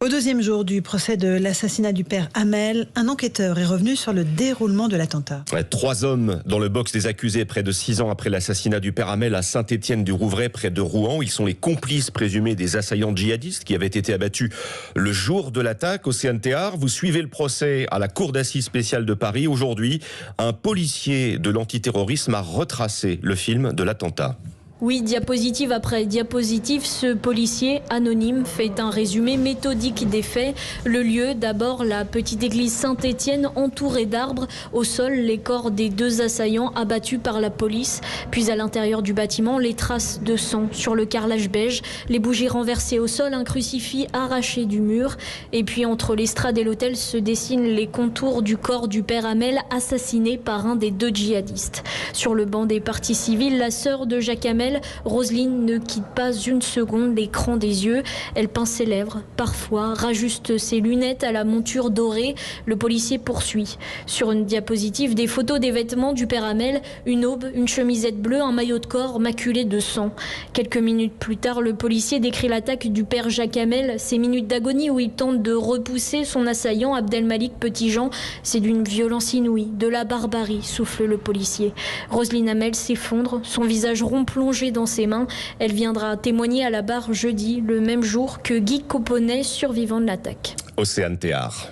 Au deuxième jour du procès de l'assassinat du père Hamel, un enquêteur est revenu sur le déroulement de l'attentat. 3 hommes dans le box des accusés près de 6 ans après l'assassinat du père Hamel à Saint-Étienne-du-Rouvray près de Rouen. Ils sont les complices présumés des assaillants djihadistes qui avaient été abattus le jour de l'attaque. Océane Théard, vous suivez le procès à la cour d'assises spéciale de Paris. Aujourd'hui, un policier de l'antiterrorisme a retracé le film de l'attentat. Oui, diapositive après diapositive, ce policier anonyme fait un résumé méthodique des faits. Le lieu, d'abord la petite église Saint-Étienne entourée d'arbres. Au sol, les corps des 2 assaillants abattus par la police. Puis à l'intérieur du bâtiment, les traces de sang sur le carrelage beige. Les bougies renversées au sol, un crucifix arraché du mur. Et puis entre l'estrade et l'autel se dessinent les contours du corps du père Hamel assassiné par un des 2 djihadistes. Sur le banc des parties civiles, la sœur de Jacques Hamel, Roselyne, ne quitte pas une seconde l'écran des yeux. Elle pince ses lèvres, parfois rajuste ses lunettes à la monture dorée. Le policier poursuit. Sur une diapositive, des photos des vêtements du père Hamel, une aube, une chemisette bleue, un maillot de corps maculé de sang. Quelques minutes plus tard, le policier décrit l'attaque du père Jacques Hamel, ces minutes d'agonie où il tente de repousser son assaillant Abdelmalik Petitjean. C'est d'une violence inouïe, de la barbarie, souffle le policier. Roselyne Hamel s'effondre, son visage rond plongé dans ses mains. Elle viendra témoigner à la barre jeudi, le même jour que Guy Coponnet, survivant de l'attaque. Océane Théard.